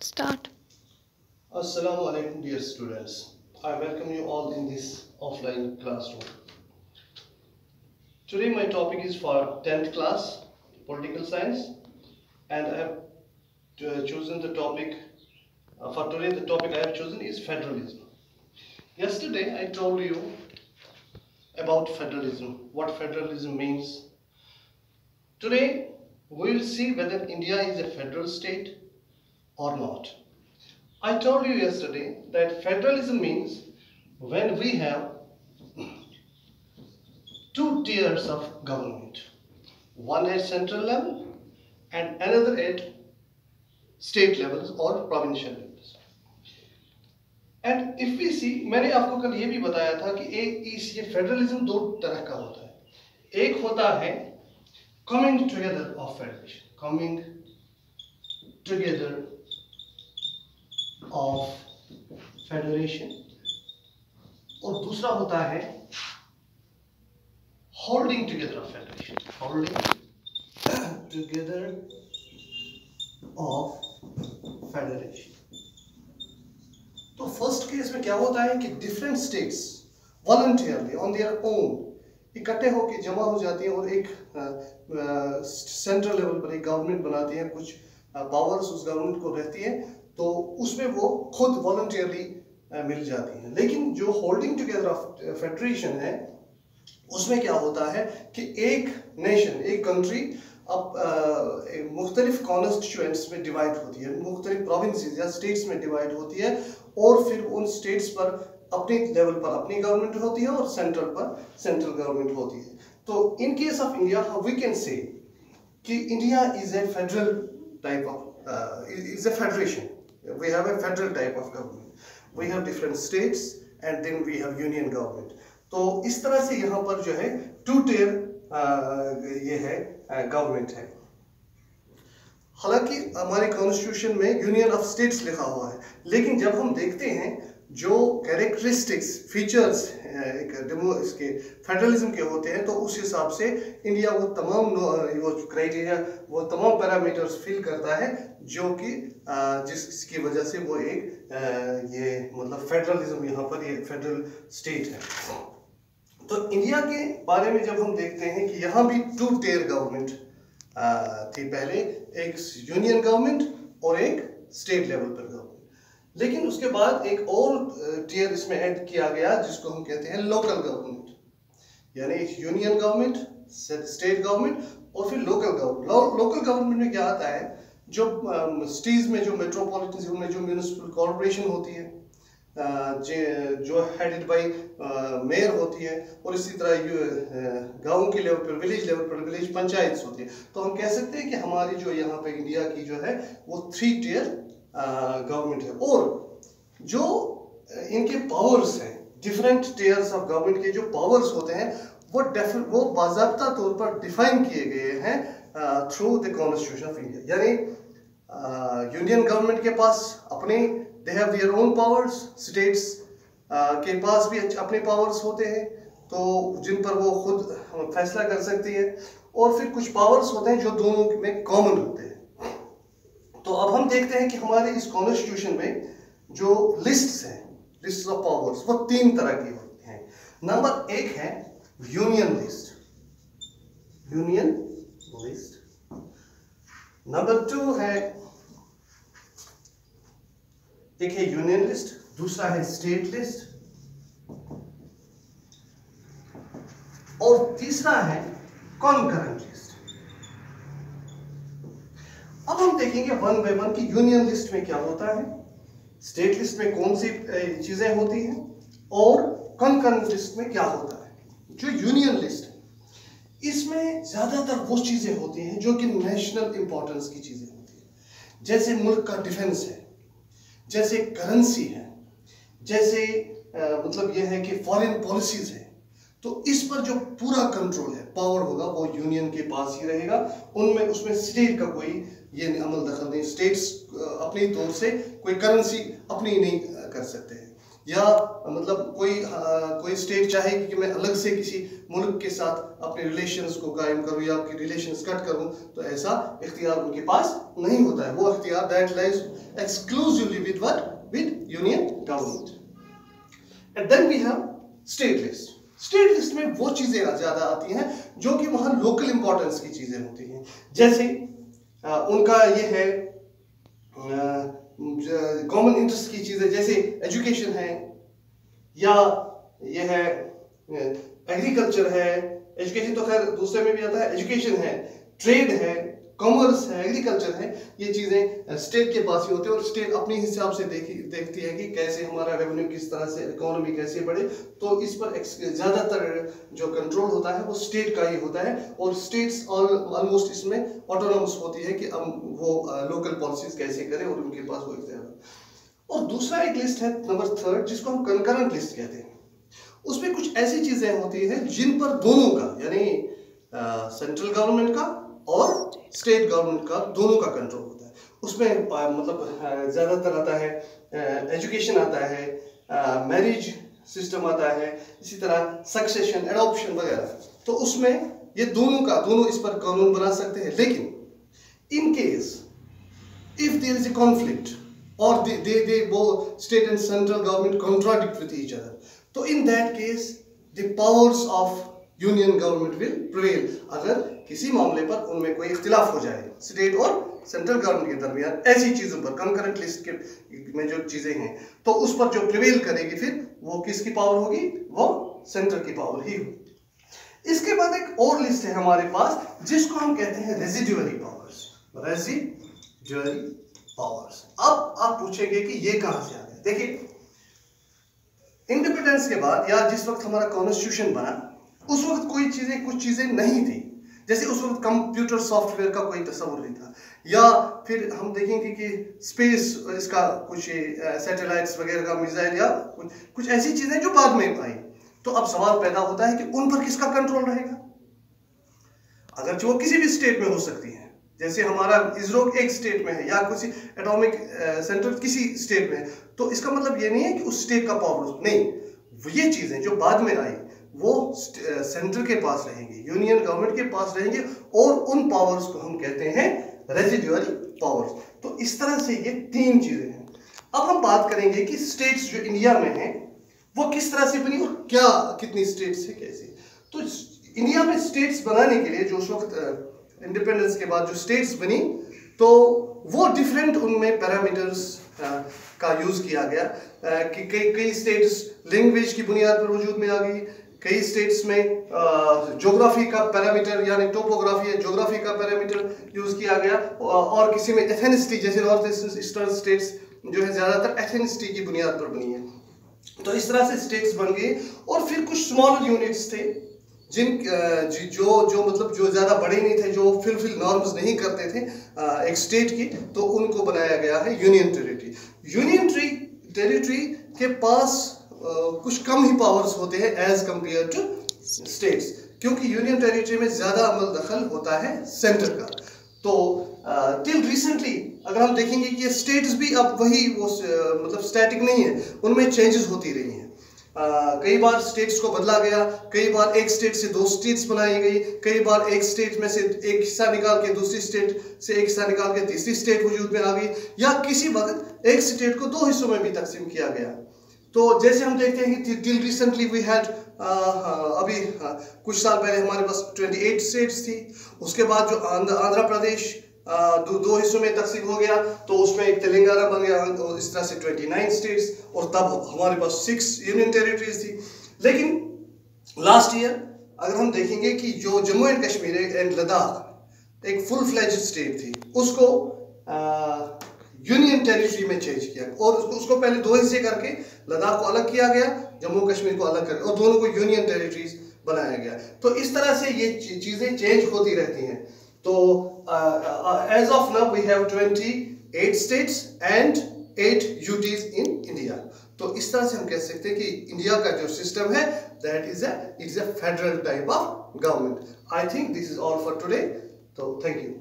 Start. Assalamu alaikum dear students. I welcome you all in this offline classroom. Today my topic is for 10th class political science, and I have chosen the topic for today. The topic I have chosen is federalism. Yesterday I told you about federalism, what federalism means. Today we will see whether India is a federal state or not. I told you yesterday that federalism means when we have two tiers of government, one at central level and another at state levels or provincial levels. And if we see, मैंने आपको कल ये भी बताया था कि ये federalism दो तरह का होता है. एक होता है coming together of federation, coming together of federation, और दूसरा होता है holding together of federation, holding together of federation. तो फर्स्ट केस में क्या होता है कि different states voluntarily on their own इकट्ठे होकर जमा हो जाती हैं और एक सेंट्रल लेवल पर एक गवर्नमेंट बनाती हैं, कुछ पावर्स उस गवर्नमेंट को रहती है, तो उसमें वो खुद वॉलंटियरली मिल जाती हैं. लेकिन जो होल्डिंग टुगेदर ऑफ फेडरेशन है उसमें क्या होता है कि एक नेशन, एक कंट्री अब मुख्तलिफ कॉन्स्टिट्यूएंट्स में डिवाइड होती है, मुख्तलिफ प्रोविंसेस या स्टेट्स में डिवाइड होती है, और फिर उन स्टेट्स पर अपने लेवल पर अपनी गवर्नमेंट होती है और सेंट्रल पर सेंट्रल गवर्नमेंट होती है. तो in case of India we can say कि India is a federal type of is a federation. We have a federal type of government, we have different states and then we have union government. तो इस तरह से यहाँ पर जो है two tier ये है गवर्नमेंट है. हालांकि हमारे कॉन्स्टिट्यूशन में यूनियन ऑफ स्टेट्स लिखा हुआ है, लेकिन जब हम देखते हैं जो कैरेक्टरिस्टिक्स फीचर्स इसके फेडरलिज्म के होते हैं, तो उस हिसाब से इंडिया वो तमाम वो क्राइटेरिया, वो तमाम पैरामीटर्स फिल करता है जो कि जिसकी वजह से वो एक ये मतलब फेडरलिज्म यहाँ पर ये फेडरल स्टेट है. तो इंडिया के बारे में जब हम देखते हैं कि यहाँ भी टू टियर गवर्नमेंट थी पहले, एक यूनियन गवर्नमेंट और एक स्टेट लेवल पर गवर्नमेंट. लेकिन उसके बाद एक और टियर इसमें ऐड किया गया जिसको हम कहते हैं लोकल गवर्नमेंट, यानी यूनियन गवर्नमेंट, स्टेट गवर्नमेंट और फिर लोकल गवर्नमेंट. लोकल गवर्नमेंट में क्या आता है, जो सिटीज में जो मेट्रोपॉलिटन उनमें जो म्यूनिसिपल कॉर्पोरेशन होती है जो हेडेड बाय मेयर होती है, और इसी तरह गांव के लेवल पर, विलेज लेवल पर विलेज पंचायत होती है. तो हम कह सकते हैं कि हमारी जो यहाँ पे इंडिया की जो है वो थ्री टियर गवर्नमेंट है. और जो इनके पावर्स हैं, डिफरेंट टियर्स ऑफ गवर्नमेंट के जो पावर्स होते हैं वो बाज़ाब्ता तौर पर डिफाइन किए गए हैं through the constitution of India. यानी यूनियन गवर्नमेंट के पास अपने they have their own powers, states के पास भी अपने पावर्स होते हैं, तो जिन पर वो खुद फैसला कर सकती है, और फिर कुछ पावर्स होते हैं जो दोनों में कॉमन होते हैं. तो अब हम देखते हैं कि हमारे इस कॉन्स्टिट्यूशन में जो लिस्ट्स हैं, लिस्ट ऑफ पावर्स, वो तीन तरह की होती हैं. नंबर एक है union list, union list. Number two है, एक है यूनियन लिस्ट, दूसरा है स्टेट लिस्ट, और तीसरा है कॉन्करेंट लिस्ट. अब हम देखेंगे वन बाय वन कि यूनियन लिस्ट में क्या होता है, स्टेट लिस्ट में कौन सी चीजें होती हैं, और कॉन्करेंट लिस्ट में क्या होता है. जो यूनियन लिस्ट है इसमें ज्यादातर वो चीजें होती हैं जो कि नेशनल इंपॉर्टेंस की चीजें होती हैं, जैसे मुल्क का डिफेंस है, जैसे करेंसी है, जैसे मतलब यह है कि फॉरेन पॉलिसीज है. तो इस पर जो पूरा कंट्रोल है, पावर होगा, वो यूनियन के पास ही रहेगा. उनमें उसमें स्टेट का कोई ये अमल दखल नहीं. स्टेट्स अपनी तौर से कोई करेंसी अपनी नहीं कर सकते हैं. या मतलब कोई स्टेट चाहे कि मैं अलग से किसी मुल्क के साथ अपने रिलेशंस को कायम करूं या आपके रिलेशंस कट करूं, तो ऐसा इख्तियार उनके पास नहीं होता है। वो इख्तियार that lies exclusively with union government. And then we have state list. State list में वो चीजें ज्यादा आती हैं जो कि वहां लोकल इंपॉर्टेंस की चीजें होती हैं। जैसे उनका ये है कॉमन इंटरेस्ट की चीजें, जैसे एजुकेशन है, या ये है एग्रीकल्चर है। एजुकेशन तो खैर दूसरे में भी आता है। एजुकेशन है, ट्रेड है, कॉमर्स है, एग्रीकल्चर है। ये चीजें स्टेट के पास ही होते हैं और स्टेट अपने हिसाब से देखती है कि कैसे हमारा रेवेन्यू, किस तरह से इकोनॉमी कैसे बढ़े। तो इस पर ज्यादातर जो कंट्रोल होता है वो स्टेट का ही होता है और स्टेट्स ऑलमोस्ट इसमें ऑटोनॉमस होती है कि वो लोकल पॉलिसीज कैसे करें और उनके पास वो इख्तियार। और दूसरा एक लिस्ट है नंबर 3 जिसको हम कंकरेंट लिस्ट कहते हैं। उसमें कुछ ऐसी चीजें होती हैं जिन पर दोनों का, यानी सेंट्रल गवर्नमेंट का और स्टेट गवर्नमेंट का, दोनों का कंट्रोल होता है। उसमें मतलब ज्यादातर आता है एजुकेशन आता है, मैरिज सिस्टम आता है, इसी तरह सक्सेशन, एडॉप्शन वगैरह। तो उसमें ये दोनों इस पर कानून बना सकते हैं। लेकिन in case if there is a conflict और they both state and central government contradict with each other, तो in that case the powers of union government will prevail। अगर किसी मामले पर उनमें कोई इख्तिलाफ हो जाए स्टेट और सेंट्रल गवर्नमेंट के दरमियान ऐसी चीजों पर, कंकरेंट लिस्ट के में जो चीजें हैं, तो उस पर जो प्रिवेल करेगी फिर वो किसकी पावर होगी? वो सेंटर की पावर ही होगी। इसके बाद एक और लिस्ट है हमारे पास जिसको हम कहते हैं रेजिडुअरी पावर्स। Residuary powers. अब आप पूछेंगे कि ये कहां से आ गया? देखिए, इंडिपेंडेंस के बाद या जिस वक्त हमारा कॉन्स्टिट्यूशन बना, उस वक्त कुछ चीजें नहीं थी। जैसे उस वक्त कंप्यूटर सॉफ्टवेयर का कोई तस्वुर नहीं था, या फिर हम देखेंगे कि स्पेस, इसका कुछ सैटेलाइट्स वगैरह का मिसाइल या कुछ ऐसी चीजें जो बाद में आई। तो अब सवाल पैदा होता है कि उन पर किसका कंट्रोल रहेगा? अगर जो किसी भी स्टेट में हो सकती है, जैसे हमारा इसरो एक स्टेट में है या किसी एटॉमिक सेंटर किसी स्टेट में है, तो इसका मतलब ये नहीं है कि उस स्टेट का पावर नहीं। ये चीजें जो बाद में आई वो सेंटर के पास रहेंगी, यूनियन गवर्नमेंट के पास रहेंगे, और उन पावर्स को हम कहते हैं रेजिडुअरी पावर्स। तो इस तरह से ये 3 चीजें हैं। अब हम बात करेंगे कि स्टेट्स जो इंडिया में हैं वो किस तरह से बनी और क्या कितनी स्टेट्स है, कैसे। तो इंडिया में स्टेट्स बनाने के लिए जो उस वक्त इंडिपेंडेंस के बाद जो स्टेट्स बनी, तो वो डिफरेंट उनमें पैरामीटर्स का यूज किया गया कि कई स्टेट्स लैंग्वेज की बुनियाद पर वजूद में आ गई, कई स्टेट्स में ज्योग्राफी का पैरामीटर यानी टोपोग्राफी है, ज्योग्राफी का पैरामीटर यूज किया गया, और किसी में एथेनिसिटी, जैसे नॉर्थ ईस्टर्न स्टेट्स जो है ज्यादातर एथेनिसिटी की बुनियाद पर बनी है। तो इस तरह से स्टेट्स बन गए। और फिर कुछ स्मॉलर यूनिट्स थे जो ज्यादा बड़े नहीं थे, जो फिल नॉर्म्स नहीं करते थे एक स्टेट की, तो उनको बनाया गया है यूनियन टेरिटरी। यूनियन टेरिटरी के पास कुछ कम ही पावर्स होते हैं एज कंपेयर टू स्टेट्स, क्योंकि यूनियन टेरिटरी में ज्यादा अमल दखल होता है सेंटर का। तो टिल रिसेंटली अगर हम देखेंगे कि ये स्टेट्स भी अब वही मतलब स्टैटिक नहीं है, उनमें चेंजेस होती रही हैं। कई बार स्टेट्स को बदला गया, कई बार एक स्टेट से 2 स्टेट्स बनाई गई, कई बार एक स्टेट में से एक हिस्सा निकाल के दूसरी स्टेट से एक हिस्सा निकाल के तीसरी स्टेट वजूद में आ गई, या किसी वक्त एक स्टेट को 2 हिस्सों में भी तकसीम किया गया। तो जैसे हम देखते हैं कि टिल रिसेंटली वी हैड अभी कुछ साल पहले हमारे पास 28 स्टेट्स थी। उसके बाद जो आंध्र प्रदेश 2 हिस्सों में तकसीम हो गया, तो उसमें एक तेलंगाना बन गया, और इस तरह से 29 स्टेट्स, और तब हमारे पास 6 यूनियन टेरिटरीज थी। लेकिन लास्ट ईयर अगर हम देखेंगे कि जो जम्मू एंड कश्मीर एंड लद्दाख एक फुल फ्लेज्ड स्टेट थी, उसको यूनियन टेरिटरी में चेंज किया, और उसको पहले 2 हिस्से करके लद्दाख को अलग किया गया, जम्मू कश्मीर को अलग करके, और दोनों को यूनियन टेरिटरीज बनाया गया। तो इस तरह से ये चीजें चेंज होती रहती हैं। तो as of now we have 28 states and 8 UTs in India। तो इस तरह से हम कह सकते हैं कि इंडिया का जो सिस्टम है that is a federal type of government. I think this is all for today। तो thank you।